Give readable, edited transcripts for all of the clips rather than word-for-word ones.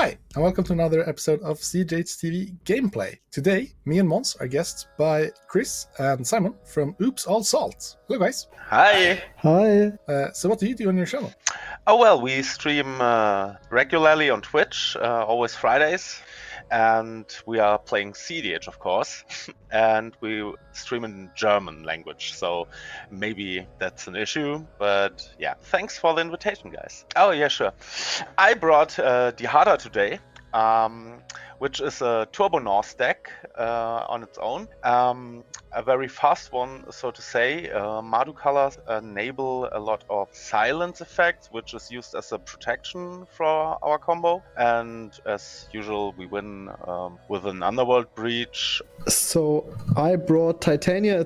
Hi, and welcome to another episode of cEDh TV Gameplay. Today, me and Mons are guests by Chris and Simon from Oops All Salt. Hello, guys. Hi. Hi. So what do you do on your channel? Oh, well, we stream regularly on Twitch, always Fridays. And we are playing cEDh, of course. And we stream in German language, so maybe that's an issue. But yeah, thanks for the invitation, guys. Oh, yeah, sure. I brought Dihada today, which is a Turbo North deck on its own. A very fast one, so to say. Madu colors enable a lot of silence effects, which is used as a protection for our combo. And as usual, we win with an Underworld Breach. So I brought Titania.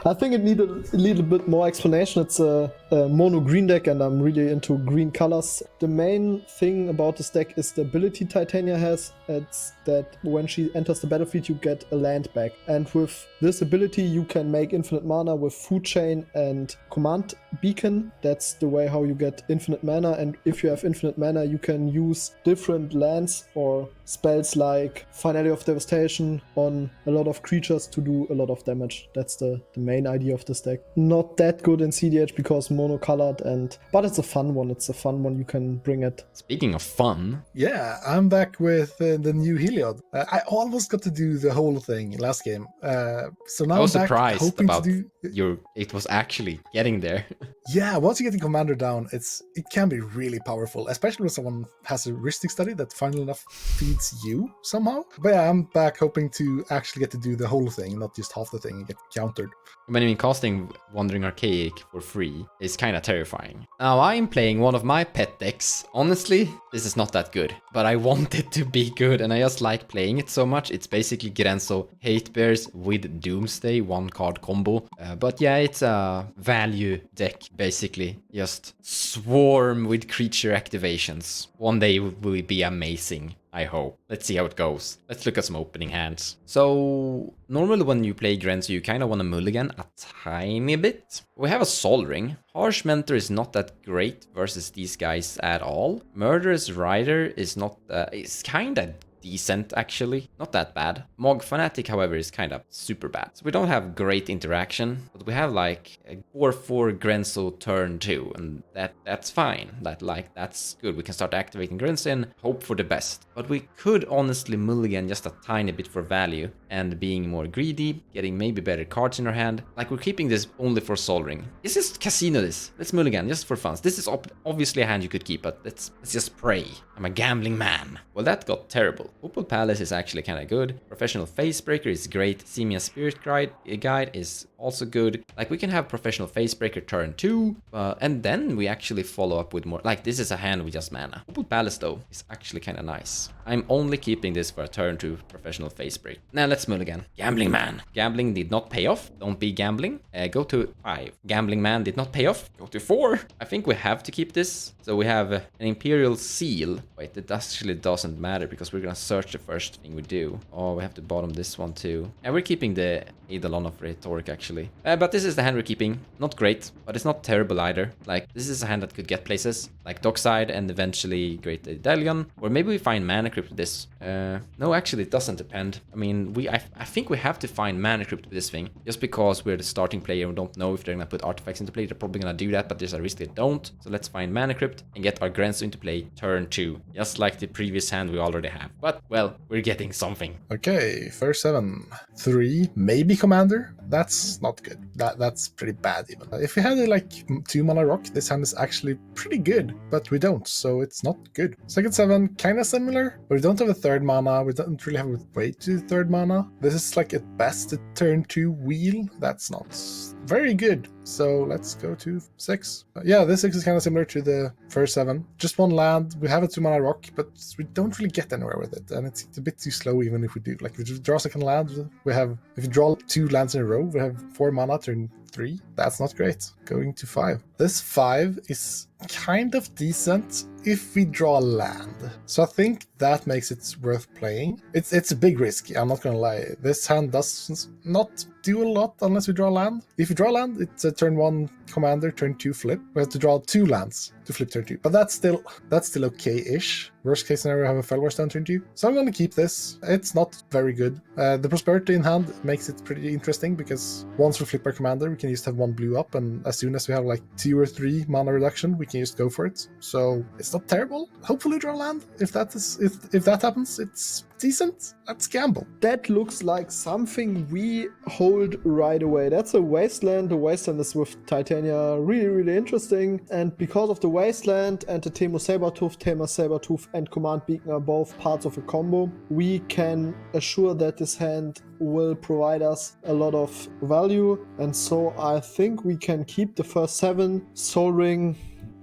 I think it needed a little bit more explanation. It's a mono green deck, and I'm really into green colors. The main thing about this deck is the ability Titania has. It's that when she enters the battlefield, you get a land back. And with this ability, you can make infinite mana with Food Chain and Command Beacon. That's the way how you get infinite mana. And if you have infinite mana, you can use different lands or spells like Finale of Devastation on a lot of creatures to do a lot of damage. That's the main idea of this deck. Not that good in cEDh because monocolored, but it's a fun one. It's a fun one. You can bring it. Speaking of fun, yeah, I'm back with the new Heliod. I almost got to do the whole thing last game. So now I was I'm back surprised hoping about to do. it was actually getting there. Yeah, once you get the commander down, it can be really powerful, especially when someone has a heuristic study that finally enough feeds you somehow. But yeah, I'm back hoping to actually get to do the whole thing, not just half the thing and get countered. I mean, casting Wandering Archaic for free is kind of terrifying. Now, I'm playing one of my pet decks. Honestly, this is not that good, but I want it to be good, and I just like playing it so much. It's basically Grenzo Hate Bears with Doomsday, one card combo. But yeah, it's a value deck, basically. Just swarm with creature activations. One day will be amazing. I hope. Let's see how it goes. Let's look at some opening hands. So, normally when you play Grenzo, you kind of want to mulligan a tiny bit. We have a Sol Ring. Harsh Mentor is not that great versus these guys at all. Murderous Rider is not, is kind of decent actually, not that bad. Mog Fanatic, however, is kind of super bad. So we don't have great interaction, but we have like a 4/4 Grenzo turn 2, and that's fine. That's good. We can start activating Grenzo and hope for the best. But we could honestly mulligan just a tiny bit for value and being more greedy, getting maybe better cards in our hand. Like we're keeping this only for Sol Ring. This is Casino this. Let's mulligan just for fun. This is obviously a hand you could keep, but let's just pray. I'm a gambling man. Well, that got terrible. Opal Palace is actually kind of good. Professional Facebreaker is great. Semia Spirit Guide is also good. Like we can have Professional Facebreaker turn 2, and then we actually follow up with more. Like this is a hand with just mana. Opal Palace though is actually kind of nice. I'm only keeping this for a turn 2 Professional Facebreaker. Now let's mulligan. Gambling Man. Gambling did not pay off. Don't be gambling. Go to 5. Gambling Man did not pay off. Go to 4. I think we have to keep this. So we have an Imperial Seal. Wait, it actually doesn't matter because we're gonna search the first thing we do. Oh, we have to bottom this one too. And we're keeping the Eidolon of Rhetoric actually. But this is the hand we're keeping. Not great, but it's not terrible either. Like, this is a hand that could get places. Like Dockside and eventually Great Daedalion. Or maybe we find Mana Crypt with this. No, actually it doesn't depend. I mean, I think we have to find Mana Crypt with this thing. Just because we're the starting player and don't know if they're gonna put artifacts into play. They're probably gonna do that, but there's a risk they don't. So let's find Mana Crypt and get our Grenzo into play turn 2. Just like the previous hand we already have. But, well, we're getting something. Okay, first 7. 3, maybe Commander. That's not good. That's pretty bad even. If we had like 2 mana rock, this hand is actually pretty good, but we don't, so it's not good. Second 7, kind of similar, but we don't have a 3rd mana. We don't really have a way to 3rd mana. This is like at best a turn 2 wheel. That's not very good. So let's go to 6. Yeah, this 6 is kind of similar to the first 7. Just 1 land. We have a 2 mana rock, but we don't really get anywhere with it, and it's a bit too slow even if we do. Like if we draw second land, we have, if we draw 2 lands in a row, we have 4 mana turn 3. That's not great. Going to 5. This 5 is kind of decent if we draw land. So I think that makes it worth playing. It's a big risk, I'm not gonna lie. This hand does not do a lot unless we draw land. If we draw land, it's a turn 1 commander, turn 2 flip. We have to draw 2 lands to flip turn 2. But that's still okay-ish. Worst case scenario, have a Felwar Stone turn 2. So I'm gonna keep this. It's not very good. The Prosperity in hand makes it pretty interesting because once we flip our commander, we can just have 1 blue up, and as soon as we have like 2 or 3 mana reduction, we can just go for it. So it's not terrible. Hopefully draw land. If that happens, it's decent. Let's gamble. That looks like something we hold right away. That's a Wasteland. The Wasteland is with Titania really, really interesting. And because of the Wasteland and the Temo Sabertooth and Command Beacon are both parts of a combo, we can assure that this hand will provide us a lot of value. And so I think we can keep the first 7. Soul Ring,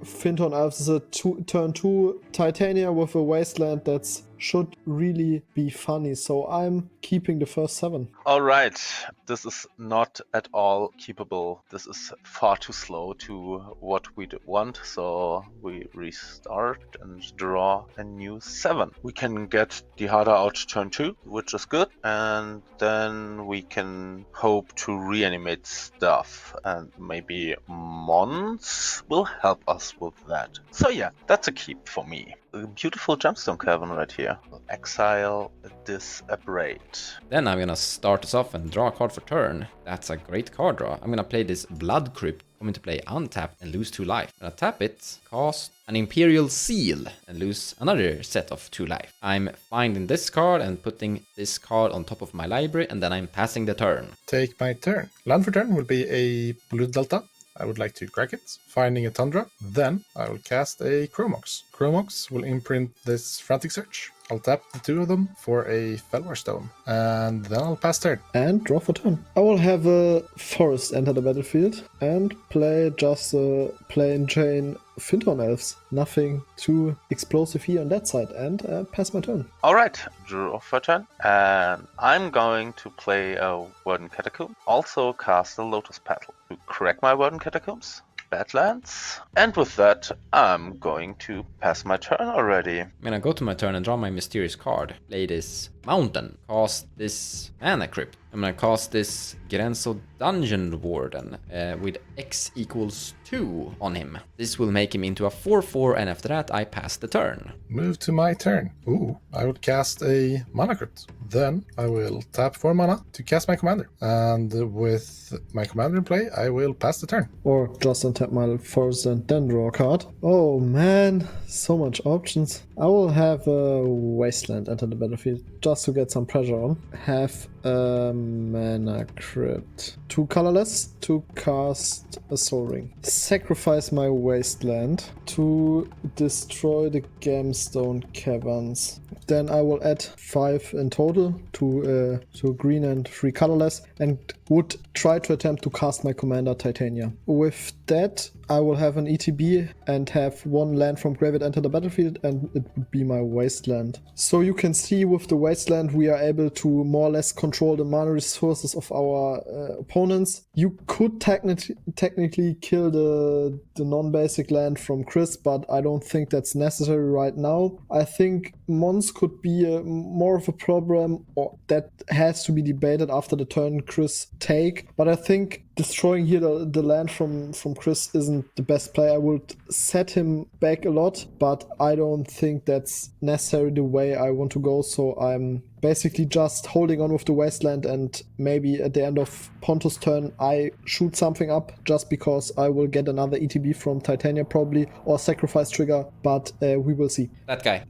Finton Elves is a turn 2 Titania with a Wasteland that's should really be funny. So I'm keeping the first 7. All right, this is not at all keepable. This is far too slow to what we want. So we restart and draw a new 7. We can get Dihada out turn 2, which is good. And then we can hope to reanimate stuff. And maybe Mons will help us with that. So yeah, that's a keep for me. A beautiful gemstone cavern right here. Exile this aberrate. Then I'm gonna start us off and draw a card for turn. That's a great card draw. I'm gonna play this Blood Crypt, come into play untapped and lose 2 life. I'm gonna tap it, cast an Imperial Seal and lose another set of 2 life. I'm finding this card and putting this card on top of my library, and then I'm passing the turn. Take my turn. Land for turn will be a Blue Delta. I would like to crack it, finding a Tundra. Then I will cast a Chromox. Chromox will imprint this Frantic Search. I'll tap the 2 of them for a Felwar Stone, and then I'll pass turn. And draw for turn. I will have a Forest enter the battlefield and play just a plain Jane Finton Elves. Nothing too explosive here on that side, and pass my turn. All right, draw for turn, and I'm going to play a Warden Catacomb. Also cast a Lotus Petal to crack my Warden Catacombs. Badlands. And with that, I'm going to pass my turn already. I'm gonna go to my turn and draw my mysterious card. Play this Mountain. Cast this Mana Crypt. I'm gonna cast this Grenzo Dungeon Warden with X equals 2 on him. This will make him into a 4/4, and after that I pass the turn. Move to my turn. Ooh, I would cast a Mana Crypt. Then I will tap 4 mana to cast my commander. And with my commander in play, I will pass the turn. Or just untap my forest and then draw a card. Oh man, so much options. I will have a Wasteland enter the battlefield just to get some pressure on. Have a Mana Crypt. 2 colorless to cast a Soul Ring. Sacrifice my Wasteland to destroy the Gemstone Caverns. Then I will add 5 in total to green and 3 colorless, and would try to attempt to cast my commander Titania. With that, I will have an ETB and have 1 land from graveyard enter the battlefield, and it would be my Wasteland. So you can see with the Wasteland we are able to more or less control the mana resources of our opponents. You could technically kill the non-basic land from Chris, but I don't think that's necessary right now. I think Mons could be more of a problem, or that has to be debated after the turn Chris take. But I think destroying here the land from Chris isn't the best play. I would set him back a lot, but I don't think that's necessarily the way I want to go. So I'm basically just holding on with the Wasteland, and maybe at the end of Ponto's turn I shoot something up just because I will get another ETB from Titania probably, or sacrifice trigger, but we will see. That guy.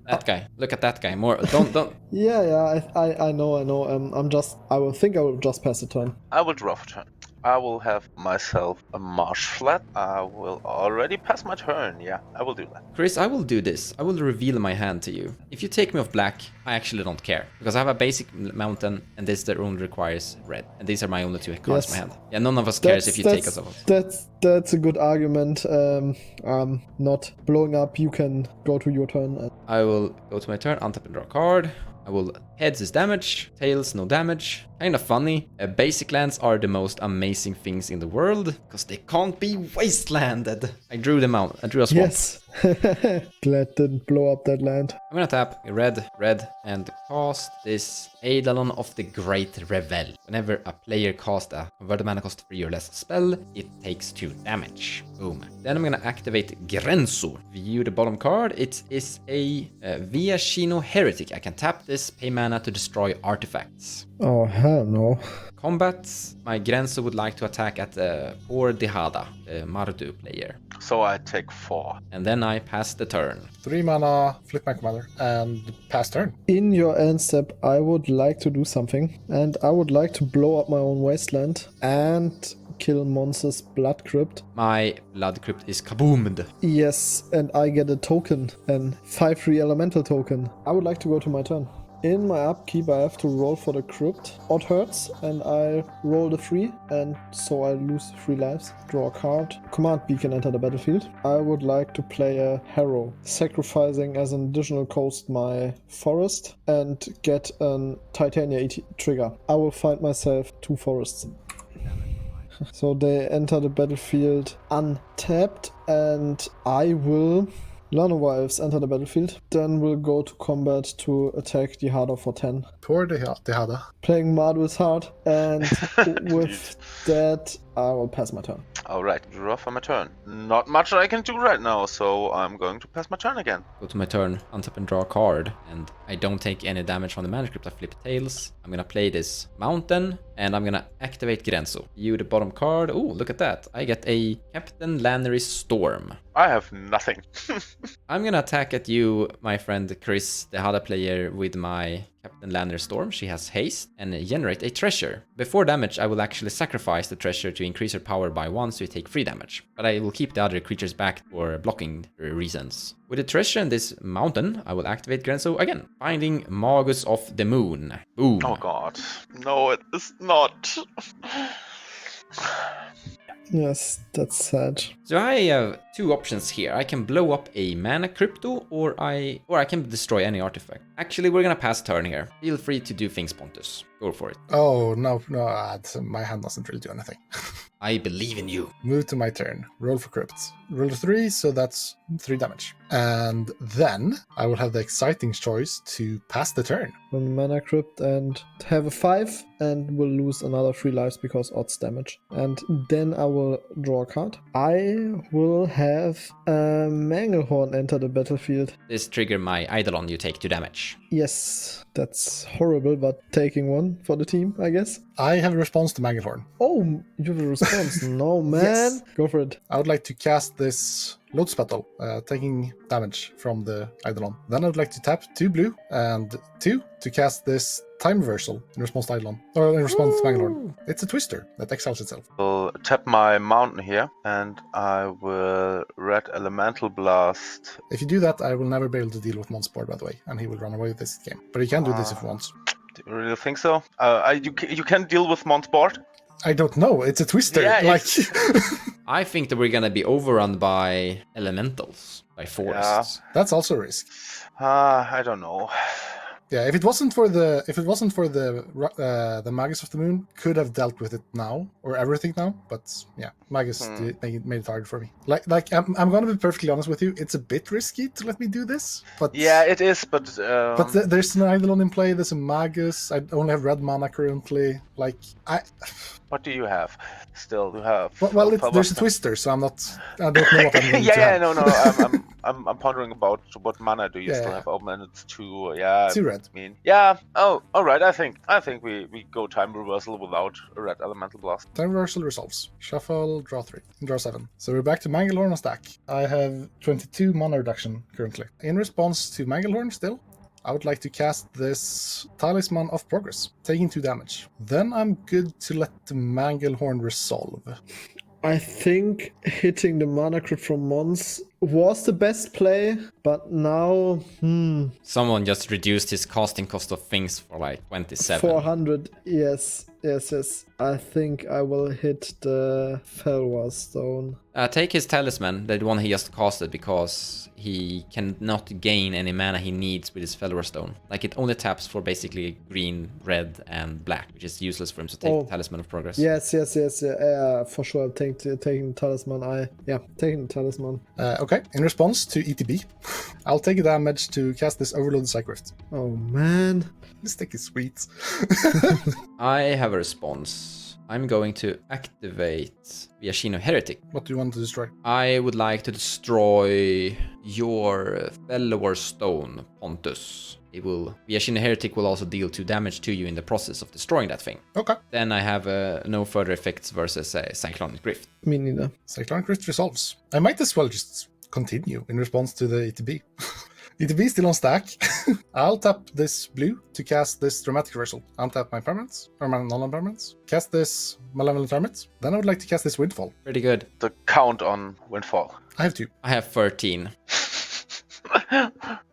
Look at that guy. More. Don't. Yeah. I know. I will just pass the turn. I will draw for turn. I will have myself a marsh flat. I will already pass my turn. Yeah, I will do that. Chris, I will do this. I will reveal my hand to you. If you take me off black, I actually don't care. Because I have a basic mountain, and this that only requires red. And these are my only 2 cards in my hand. Yeah, none of us cares if you take us off. That's a good argument. Not blowing up, you can go to your turn. I will go to my turn, untap and draw a card. I will heads is damage, tails no damage. Kind of funny. Basic lands are the most amazing things in the world because they can't be wastelanded. I drew them out. I drew a swamp. Yes. Glad didn't blow up that land. I'm gonna tap red, and cast this Eidolon of the Great Revel. Whenever a player casts a converted mana cost 3 or less spell, it takes 2 damage. Boom. Then I'm gonna activate Grenzo. View the bottom card. It is a Viashino Heretic. I can tap this, pay mana to destroy artifacts. Oh, hell no. Combat, my Grenzo would like to attack at poor Dihada, the Mardu player. So I take 4. And then I pass the turn. 3 mana, flip my commander, and pass turn. In your end step, I would like to do something. And I would like to blow up my own wasteland and kill Mons' Blood Crypt. My Blood Crypt is kaboomed. Yes, and I get a token, an 5/3 elemental token. I would like to go to my turn. In my upkeep, I have to roll for the crypt. Odd hurts, and I roll the 3, and so I lose 3 lives. Draw a card. Command beacon enter the battlefield. I would like to play a Harrow, sacrificing as an additional cost my forest and get a Titania trigger. I will find myself 2 forests. So they enter the battlefield untapped, and I will... Llanowar Elves enter the battlefield, then we'll go to combat to attack Dihada for 10. Poor Dihada. Playing Mardu is hard, and with that, I will pass my turn. Alright, draw for my turn. Not much I can do right now, so I'm going to pass my turn again. Go to my turn, untap and draw a card, and I don't take any damage from the manuscript. I flip tails. I'm gonna play this mountain, and I'm gonna activate Grenzo. View the bottom card. Oh, look at that. I get a Captain Lannery's Storm. I have nothing. I'm gonna attack at you, my friend Chris, the Hada player, with my Captain Lanner Storm. She has haste and generate a treasure. Before damage, I will actually sacrifice the treasure to increase her power by 1, so you take 3 damage. But I will keep the other creatures back for blocking reasons. With the treasure in this mountain, I will activate Grenzo again, finding Magus of the Moon. Boom. Oh god. No, it is not. Yes, that's sad. So I have 2 options here. I can blow up a mana crypto, or I can destroy any artifact. Actually, we're gonna pass turn here. Feel free to do things, Pontus. Go for it. Oh, no, my hand doesn't really do anything. I believe in you. Move to my turn. Roll for crypts. Roll a 3, so that's 3 damage. And then I will have the exciting choice to pass the turn. One mana crypt and have a 5, and will lose another 3 lives because odds damage. And then I will draw a card. I will have a Manglehorn enter the battlefield. This trigger my Eidolon, you take 2 damage. Yes, that's horrible, but taking 1 for the team, I guess. I have a response to Manglehorn. Oh, you have a response. No, man. Yes. Go for it. I would like to cast this Lotus Petal, taking damage from the Eidolon. Then I would like to tap 2 blue and 2 to cast this Time Reversal in response to Eidolon, or in response to Manglehorn. It's a twister that exiles itself. I'll tap my mountain here, and I will red elemental blast. If you do that, I will never be able to deal with Monsport, by the way, and he will run away with this game. But he can do this if he wants. Do you really think so? You can deal with Montsport? I don't know. It's a twister. Yeah, I think that we're gonna be overrun by elementals, by forests. That's also a risk. I don't know. Yeah, if it wasn't for the Magus of the Moon, could have dealt with it now or everything now. But yeah, Magus made it hard for me. I'm gonna be perfectly honest with you. It's a bit risky to let me do this. But yeah, it is. But there's an Eidolon in play. There's a Magus. I only have red mana currently. What do you have? Still, you have. Well, there's a twister, so I don't know what I'm going to have. No. I'm pondering about what mana do you still have open, and it's 2. Yeah, 2 red. I mean, yeah. Oh, all right. I think we go time reversal without a red elemental blast. Time reversal resolves. Shuffle, draw 3, draw 7. So we're back to Manglehorn on stack. I have 22 mana reduction currently. In response to Manglehorn, still, I would like to cast this Talisman of Progress, taking 2 damage. Then I'm good to let the Manglehorn resolve. I think hitting the mana crit from Mons was the best play, but now, Someone just reduced his casting cost of things for like 27. 400, yes. I think I will hit the Felwar Stone. Take his talisman, the one he just casted, because he cannot gain any mana he needs with his Fellwar Stone. Like, it only taps for basically green, red, and black, which is useless for him to take Talisman of Progress. Yes, for sure. Taking the talisman. Taking the talisman. Okay, in response to ETB, I'll take a damage to cast this Overloaded Psychrift. Oh man. This deck is sweet. I have a response. I'm going to activate Viashino Heretic. What do you want to destroy? I would like to destroy your Fellwar Stone, Pontus. Viashino Heretic will also deal 2 damage to you in the process of destroying that thing. Okay. Then I have no further effects versus Cyclonic Rift. Me neither. Cyclonic Rift resolves. I might as well just continue in response to the ETB. ETB is still on stack. I'll tap this blue to cast this Dramatic Reversal. Untap my permanents, or my non-permanents. Cast this Malevolent Hermit. Then I would like to cast this Windfall. Pretty good. The count on Windfall. I have 2. I have 13.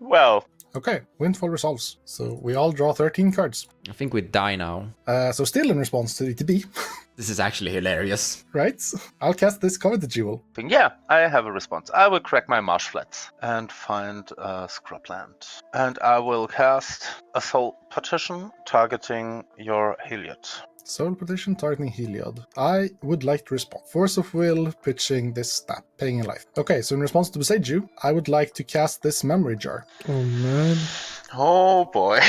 Well, Okay, Windfall resolves. So we all draw 13 cards. I think we die now. So still in response to ETB, This is actually hilarious. right? I'll cast this Coveted Jewel. yeah, I have a response. I will crack my Marsh Flats and find a Scrubland. And I will cast a Soul Partition targeting your Heliod. Soul Petition targeting Heliod. I would like to respond. Force of Will, pitching this snap, paying in life. Okay, so in response to Beside You, I would like to cast this Memory Jar. Oh man. Oh boy.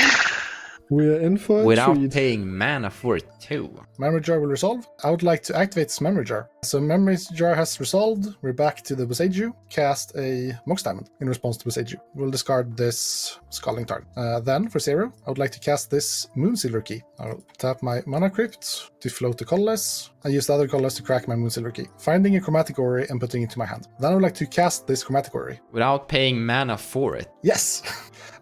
We're in for a Without treat. paying mana for it too. Memory Jar will resolve. I would like to activate this Memory Jar. So Memory Jar has resolved. We're back to the Beside You. Cast a Mox Diamond in response to Beside You. We'll discard this Scalding Tarn. Then, for 0, I would like to cast this Moonsilver Key. I'll tap my Mana Crypt to float the colorless. I use the other colorless to crack my Moonsilver Key, finding a Chromatic Orrery and putting it to my hand. Then I would like to cast this Chromatic Orrery. Without paying mana for it. Yes!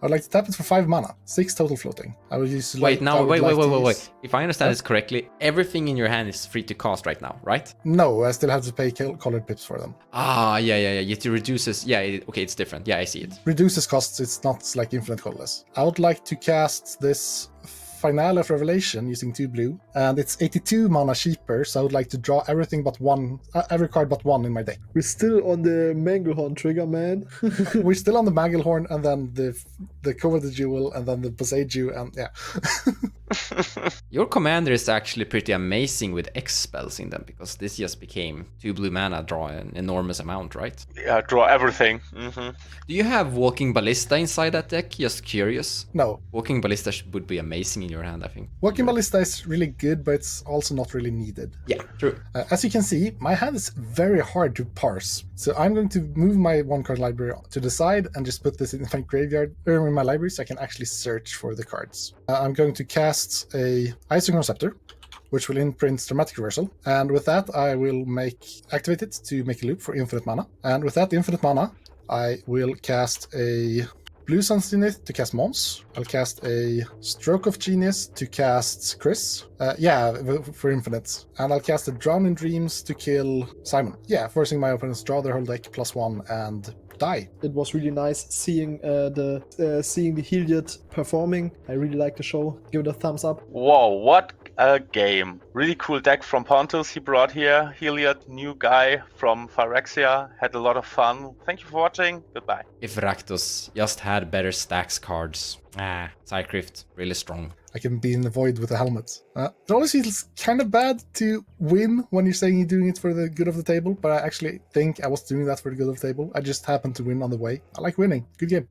I would like to tap it for 5 mana, 6 total floating. I will use. Wait. Wait. If I understand this correctly, everything in your hand is free to cast right now, right? No, I still have to pay colored pips for them. Yeah. It reduces. Okay, it's different. Yeah, I see it. Reduces costs, it's not like infinite colorless. I would like to cast this Finale of Revelation using 2 blue, and it's 82 mana cheaper, so I would like to draw everything but one, every card but one in my deck. We're still on the Manglehorn trigger, man. We're still on the Manglehorn, and then the Coveted Jewel, and then the Poseidon, and yeah. Your commander is actually pretty amazing with X spells in them, because this just became 2 blue mana, draw an enormous amount, right? Yeah, draw everything. Mm-hmm. Do you have Walking Ballista inside that deck? Just curious. No. Walking Ballista would be amazing in your hand, I think. Walking Ballista is really good, but it's also not really needed. Yeah, true. As you can see, my hand is very hard to parse. So I'm going to move my 1-card library to the side and just put this in my graveyard, or in my library, so I can actually search for the cards. I'm going to cast a Isochron Scepter, which will imprint Dramatic Reversal. And with that, I will activate it to make a loop for infinite mana. And with that infinite mana, I will cast a Blue Sun Zenith to cast Mons. I'll cast a Stroke of Genius to cast Chris. For infinite. And I'll cast a Drown in Dreams to kill Simon. Yeah, forcing my opponents to draw their whole deck +1 and die. It was really nice seeing the Heliod performing. I really like the show. Give it a thumbs up. Whoa, what a game. Really cool deck from Pontus he brought here. Heliod, new guy from Phyrexia. Had a lot of fun. Thank you for watching. Goodbye. If Rakdos just had better stacks cards. Psychrift, really strong. I can be in the void with a helmet. It always feels kind of bad to win when you're saying you're doing it for the good of the table, but I actually think I was doing that for the good of the table. I just happened to win on the way. I like winning. Good game.